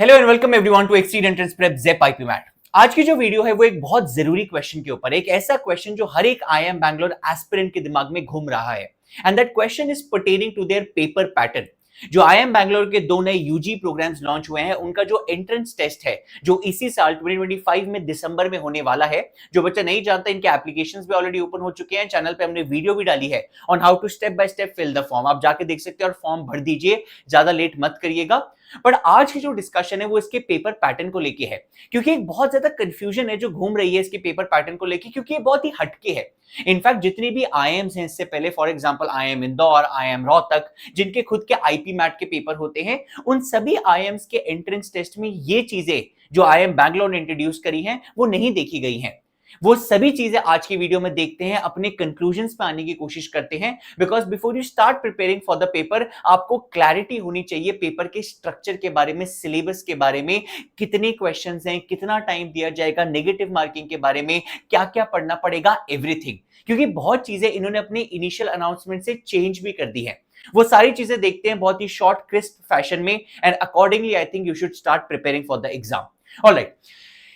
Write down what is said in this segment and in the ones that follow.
Hello and welcome everyone to exceed entrance prep ज़ेप IPMAT. आज की जो वीडियो है वो एक बहुत जरूरी क्वेश्चन के ऊपर, एक ऐसा क्वेश्चन जो हर एक आईएम बैंगलोर एस्पिरेंट के दिमाग में घूम रहा है and that question is pertaining to their paper pattern. जो आईएम बैंगलोर के दो नए यूजी प्रोग्राम्स लॉन्च हुए हैं, उनका जो एंट्रेंस टेस्ट है जो इसी साल 2025 में दिसंबर में होने वाला है। जो बच्चा नहीं जानता, इनके एप्लीकेशंस भी ऑलरेडी ओपन हो चुके हैं। चैनल पे हमने वीडियो भी डाली है on how to step by step fill the form, आप जाके देख सकते हैं और फॉर्म भर दीजिए, ज्यादा लेट मत करिएगा। बट आज की जो डिस्कशन है वो इसके पेपर पैटर्न को लेके है, क्योंकि एक बहुत ज्यादा कंफ्यूजन है जो घूम रही है इसके पेपर पैटर्न को लेके, क्योंकि ये बहुत ही हटके है। इनफैक्ट जितनी भी आईएम्स हैं इससे पहले, for example IIM Indore, IIM Rohtak, जिनके खुद के आईपी मैट के पेपर होते हैं, उन सभी आईएम्स के एंट्रेंस टेस्ट में ये चीजें जो आईएम बैंगलोर ने इंट्रोड्यूस करी हैं वो नहीं देखी गई हैं। वो सभी चीजें आज की वीडियो में देखते हैं, अपने कंक्लूजन्स पे आने की कोशिश करते हैं। Because before you start preparing for the paper, आपको क्लैरिटी होनी चाहिए पेपर के स्ट्रक्चर के बारे में, सिलेबस के बारे में, कितने क्वेश्चंस हैं, कितना टाइम दिया जाएगा, नेगेटिव मार्किंग के बारे में क्या क्या पढ़ना पड़ेगा, एवरीथिंग। क्योंकि बहुत चीजें इन्होंने अपने इनिशियल अनाउंसमेंट से चेंज भी कर दी है। वो सारी चीजें देखते हैं बहुत ही शॉर्ट क्रिस्प फैशन में, and accordingly I think you should start preparing for the exam. Alright,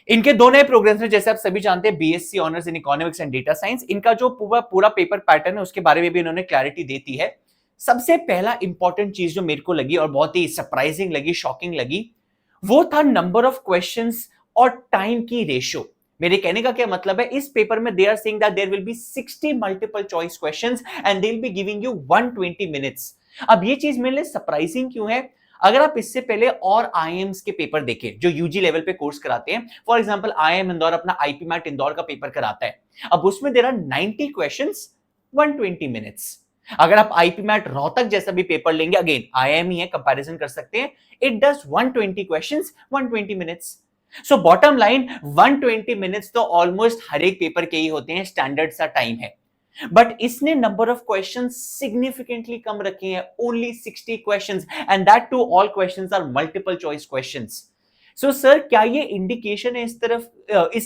इनके दो नए प्रोग्राम्स हैं, जैसे आप सभी जानते हैं, BSc honours in economics and data science. इनका जो पूरा पेपर पैटर्न है उसके बारे में भी इन्होंने क्लैरिटी देती है। सबसे पहला इंपॉर्टेंट चीज जो मेरे को लगी और बहुत ही सरप्राइजिंग लगी, शॉकिंग लगी, वो था नंबर ऑफ क्वेश्चंस और टाइम की रेशियो। मेरे कहने का क्या मतलब है, इस पेपर में they are saying that there will be 60 multiple choice questions and they will be giving you 120 minutes. अब ये चीज मेरे लिए सरप्राइजिंग क्यों है? अगर आप इससे पहले और आईएम्स के पेपर देखें जो यूजी लेवल पे कोर्स कराते हैं, फॉर एग्जांपल आईएम इंदौर अपना आईपी मैट इंदौर का पेपर कराता है, अब उसमें देयर आर 90 क्वेश्चंस, 120 मिनट्स। अगर आप आईपी मैट रोहतक जैसा भी पेपर लेंगे, अगेन आईएम ही है, कंपैरिजन कर सकते हैं, it does 120 questions, 120 minutes. So bottom line 120 minutes तो ऑलमोस्ट हर एक पेपर के ही होते हैं, स्टैंडर्ड सा टाइम है। बट इसने नंबर ऑफ क्वेश्चंस सिग्निफिकेंटली कम रखे हैं, only 60 questions, and that too all questions are multiple choice questions. So sir, क्या ये इंडिकेशन है इस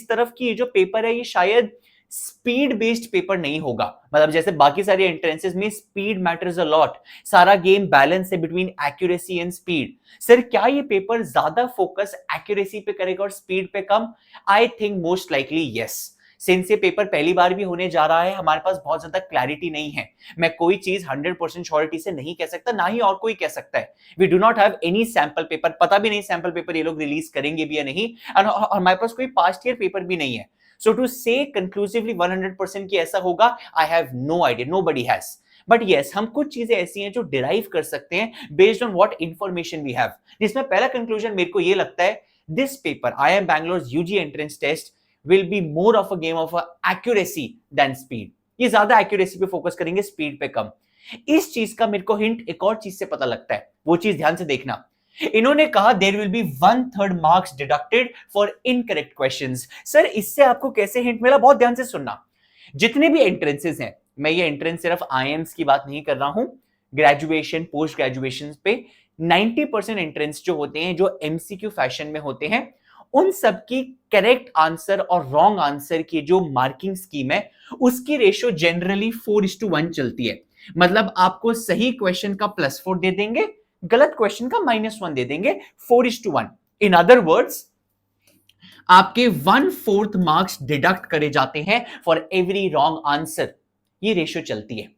तरफ की ये जो पेपर है ये शायद स्पीड बेस्ड पेपर नहीं होगा? मतलब जैसे बाकी सारे एंट्रेंसेस में स्पीड मैटर्स अ लॉट, सारा गेम बैलेंस है between accuracy and speed. Sir, क्या ये पेपर ज्यादा फोकस एक्यूरेसी पे करेगा और स्पीड पे कम? I think most likely yes. Since ये पेपर पहली बार भी होने जा रहा है, हमारे पास बहुत ज्यादा क्लैरिटी नहीं है। मैं कोई चीज 100% श्योरिटी से नहीं कह सकता, ना ही और कोई कह सकता है। We do not have any sample paper, पता भी नहीं सैंपल पेपर ये लोग रिलीज करेंगे भी या नहीं, और हमारे पास कोई पास्ट ईयर पेपर भी नहीं है। सो टू से कंक्लूसिवली 100% कि ऐसा होगा, I have no idea, nobody has. But yes, हम कुछ चीजें ऐसी हैं जो डिराइव कर सकते हैं based on what information we have. जिसमें पहला कंक्लूजन मेरे को ये लगता है, this paper IIM Bangalore UG entrance test will be more of a game of accuracy than speed। ये ज्यादा एक्यूरेसी पे फोकस करेंगे, स्पीड पे कम। इस चीज का मेरे को हिंट एक और चीज से पता लगता है, वो चीज ध्यान से देखना। इन्होंने कहा there will be 1/3 marks deducted for incorrect questions. Sir, इससे आपको कैसे हिंट मिला? बहुत ध्यान से सुनना। जितने भी एंट्रेंसेस हैं, मैं ये एंट्रेंस सिर्फ आईएम्स की बात नहीं कर रहा हूं, ग्रेजुएशन, पोस्ट ग्रेजुएशन पे 90% एंट्रेंस जो होते हैं, जो एमसीक्यू फैशन में होते हैं, उन सब की करेक्ट आंसर और रॉन्ग आंसर की जो मार्किंग स्कीम है उसकी रेशियो जनरली 4:1 चलती है। मतलब आपको सही क्वेश्चन का +4 दे देंगे, गलत क्वेश्चन का -1 दे देंगे, 4:1। इन अदर वर्ड्स, आपके 1/4 मार्क्स डिडक्ट करे जाते हैं फॉर एवरी रॉन्ग आंसर। ये रेशियो चलती है।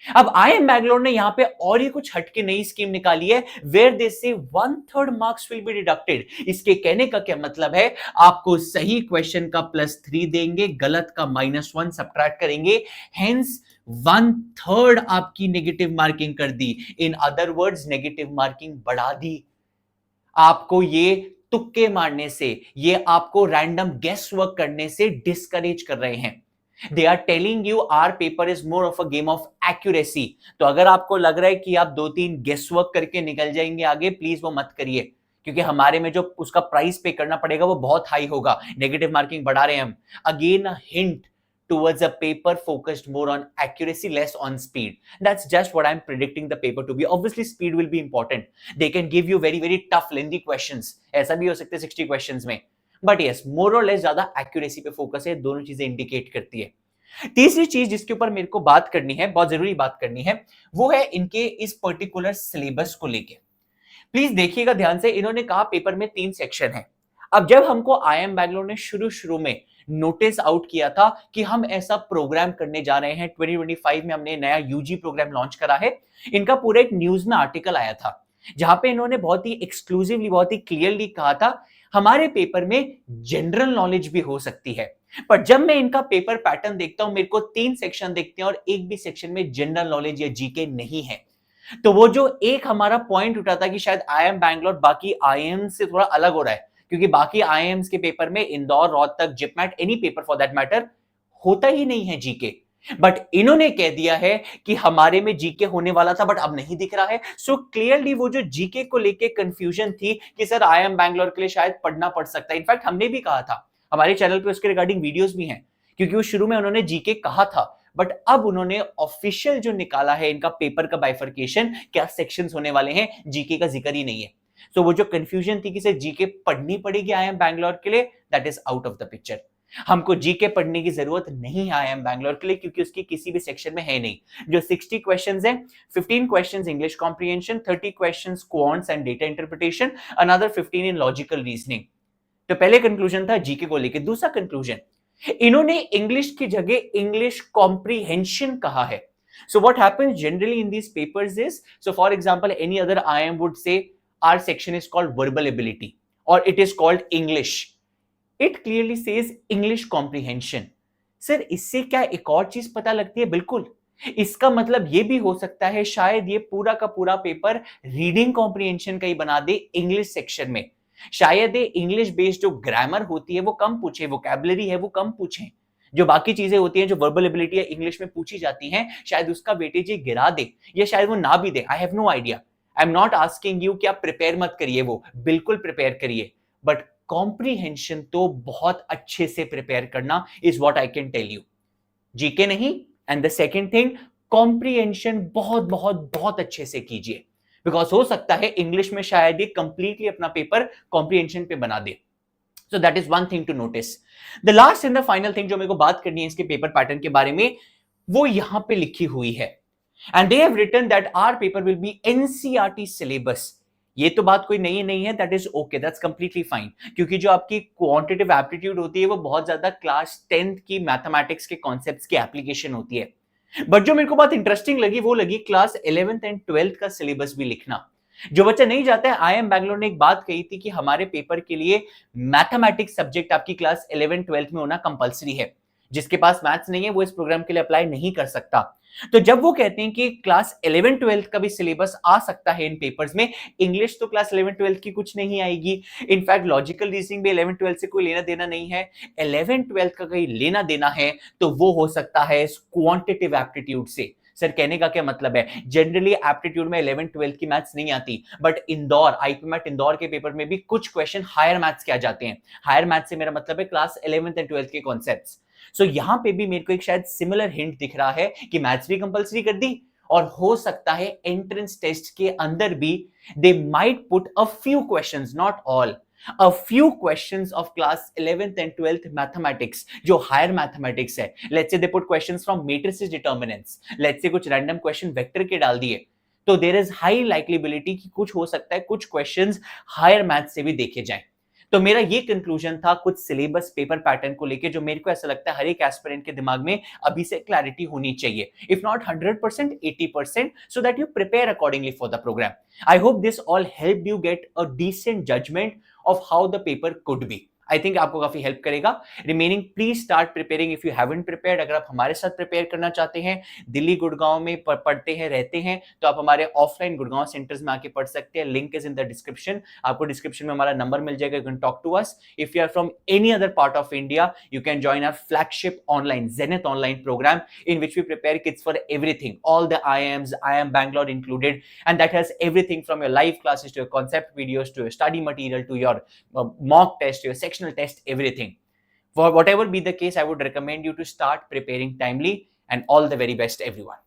अब आईएम बैंगलोर ने यहां पे और ही कुछ हटके नई स्कीम निकाली है, वेयर दे से 1/3 मार्क्स विल बी डिडक्टेड। इसके कहने का क्या मतलब है, आपको सही क्वेश्चन का +3 देंगे, गलत का -1 सब्ट्रैक्ट करेंगे, हेंस 1/3 आपकी नेगेटिव मार्किंग कर दी। In other words, negative marking बढ़ा दी। आपको ये तुक्के मारने से, ये आपको रैंडम गेस वर्क करने से डिस्करेज कर रहे हैं। They are telling you our paper is more of a game of accuracy। तो अगर आपको लग रहा है कि आप 2-3 गेस वर्क करके निकल जाएंगे आगे, प्लीज वो मत करिए, क्योंकि हमारे में जो उसका प्राइस पे करना पड़ेगा वो बहुत हाई होगा। नेगेटिव मार्किंग बढ़ा रहे हैं हम। Again a hint towards a paper focused more on accuracy, less on speed। That's just what I'm predicting the paper to be। Obviously speed will be important। They can give you very tough lengthy questions, ऐसा भी हो सकते हैं 60 questions में, but yes, मोर और less ज्यादा accuracy पे focus है। दोनों चीजें इंडिकेट करती है। तीसरी चीज जिसके ऊपर मेरे को बात करनी है, बहुत जरूरी बात करनी है, वो है इनके इस पर्टिकुलर सिलेबस को लेके। प्लीज देखिएगा ध्यान से, इन्होंने कहा पेपर में 3 सेक्शन है। अब जब हमको आईआईएम बैंगलोर ने शुरू में नोटिस आउट किया था कि हम ऐसा प्रोग्राम करने जा रहे हैं, 2025 में हमने नया यूजी प्रोग्राम लॉन्च करा है, इनका पूरा एक न्यूज में आर्टिकल आया था जहां पे इन्होंने बहुत ही एक्सक्लूसिवली, बहुत ही क्लियरली कहा था हमारे पेपर में जनरल नॉलेज भी हो सकती है। पर जब मैं इनका पेपर पैटर्न देखता हूं, मेरे को 3 सेक्शन देखते हैं और एक भी सेक्शन में जनरल नॉलेज या जीके नहीं है। तो वो जो एक हमारा पॉइंट उठा था कि शायद आईआईएम बैंगलोर बाकी आईआईएम से थोड़ा अलग हो रहा है, क्योंकि बाकी आईआईएम्स के पेपर में Indore, Rohtak, JIPMAT, any paper for that matter होता ही नहीं है जीके। बट इन्होंने कह दिया है कि हमारे में जीके होने वाला था बट अब नहीं दिख रहा है। सो क्लियरली वो जो जीके को लेके कंफ्यूजन थी कि सर आईआईएम बैंगलोर के लिए शायद पढ़ना पड़ सकता है, इनफैक्ट हमने भी कहा था, हमारे चैनल पे उसके रिगार्डिंग वीडियोस भी हैं, क्योंकि वो शुरू में उन्होंने जीके कहा था बट अब उन्होंने ऑफिशियल जो निकाला है इनका पेपर का बाइफर्केशन, क्या सेक्शंस होने वाले हैं, जीके का जिक्र ही नहीं है। तो वो जो कंफ्यूजन थी कि सर जीके पढ़नी पड़ेगी आईआईएम बैंगलोर के लिए, that is out of the picture. हमको जीके पढ़ने की जरूरत नहीं है आईआईएम बैंगलोर के लिए, क्योंकि उसकी किसी भी सेक्शन में है नहीं। जो 60 क्वेश्चंस हैं, 15 questions English comprehension, 30 questions quants and data interpretation, another 15 in logical reasoning. तो पहले कंक्लूजन था जीके को लेके। दूसरा कंक्लूजन, इन्होंने इंग्लिश की जगह इंग्लिश कॉम्प्रिहेंशन कहा है। So what happens generally in these papers is, so for example, any other IIM would say our section is called verbal ability or it is called English. It clearly says English comprehension. Sir इससे क्या एक और चीज पता लगती है? बिल्कुल, इसका मतलब ये भी हो सकता है शायद ये पूरा का पूरा पेपर रीडिंग कॉम्प्रिहेंशन का ही बना दे इंग्लिश सेक्शन में। शायद ये इंग्लिश बेस्ड जो ग्रामर होती है वो कम पूछे, वोकैबुलरी है वो कम पूछे, जो बाकी चीजें होती हैं जो वर्बल एबिलिटी है इंग्लिश में पूछी जाती हैं, शायद उसका वेटेज ये गिरा दे या शायद वो ना भी दे। I have no idea. I am not asking you कि आप प्रिपेयर मत करिए, वो बिल्कुल प्रिपेयर करिए, बट कॉम्प्रिहेंशन तो बहुत अच्छे से प्रिपेयर करना is what I can tell you, GK नहीं। And the second thing, comprehension बहुत बहुत बहुत अच्छे से कीजिए, बिकॉज हो सकता है इंग्लिश में शायद ये कंप्लीटली अपना पेपर कॉम्प्रिहेंशन पे बना दे। So that is one thing to notice. The last and the final thing जो मेरे को बात करनी है इसके पेपर पैटर्न के बारे में, वो यहां पे लिखी हुई है, and they have written that our paper will be NCERT syllabus. ये तो बात कोई नहीं है, that is okay, that's completely fine, क्योंकि जो आपकी क्वांटिटेटिव एप्टीट्यूड होती है वो बहुत ज्यादा क्लास 10th की मैथमेटिक्स के कॉन्सेप्ट्स की एप्लीकेशन होती है। बट जो मेरे को बात इंटरेस्टिंग लगी वो लगी क्लास 11th एंड 12th का सिलेबस भी लिखना। जो बच्चा नहीं जाता है, आईएम बैंगलोर ने एक बात कही थी कि हमारे पेपर के लिए मैथमेटिक्स सब्जेक्ट आपकी क्लास 11 12 में होना कंपलसरी है। जिसके पास मैथ्स नहीं है वो इस प्रोग्राम के लिए अप्लाई नहीं कर सकता। तो जब वो कहते हैं कि क्लास 11 12 का भी सिलेबस आ सकता है इन पेपर्स में, इंग्लिश तो क्लास 11 12 की कुछ नहीं आएगी, इनफैक्ट लॉजिकल रीजनिंग भी 11 12 से कोई लेना देना नहीं है। 11 12 का कहीं लेना देना है तो वो हो सकता है क्वांटिटेटिव एप्टीट्यूड से। सर कहने का क्या मतलब है, जनरली एप्टीट्यूड में 11 12 की मैथ्स नहीं आती, बट इंदौर आईपीमैट इंदौर के पेपर में भी कुछ क्वेश्चन हायर मैथ्स के आ जाते हैं। हायर मैथ्स से मेरा मतलब है क्लास 11th एंड 12th के कॉन्सेप्ट्स। सो यहां पे भी मेरे को एक शायद सिमिलर हिंट दिख रहा है कि मैथ्स भी कंपलसरी कर दी, और हो सकता है एंट्रेंस टेस्ट के अंदर भी they might put a few questions, not all, a few questions of class 11th and 12th mathematics जो higher mathematics है। let's say they put questions from matrices determinants, let's say कुछ random question vector के डाल दिए, तो there is high likelibility कि कुछ हो सकता है कुछ questions higher math से भी देखे जाएं। तो मेरा ये कंक्लूजन था कुछ सिलेबस पेपर पैटर्न को लेके, जो मेरे को ऐसा लगता है हर एक एस्पिरेंट के दिमाग में अभी से क्लैरिटी होनी चाहिए, if not 100% 80%, so that you prepare accordingly for the program. I hope this all helped you get a decent judgment of how the paper could be. I think आपको काफी हेल्प करेगा। Remaining please start preparing if you haven't prepared. अगर आप हमारे साथ prepare करना चाहते हैं, दिल्ली गुड़गांव में पढ़ते हैं रहते हैं, तो आप हमारे ऑफलाइन गुड़गांव सेंटर्स में आके पढ़ सकते हैं। Link is in the description. आपको डिस्क्रिप्शन में हमारा नंबर मिल जाएगा, you can talk to us. If you are from any other part of India, you can join our flagship online Zenith online program, in which we prepare kids for everything, all the IIMs, IIM Bangalore included, and that has everything from your live classes to your concept videos to your study material to your mock test, your sectional test, everything. For whatever be the case, I would recommend you to start preparing timely, and all the very best everyone.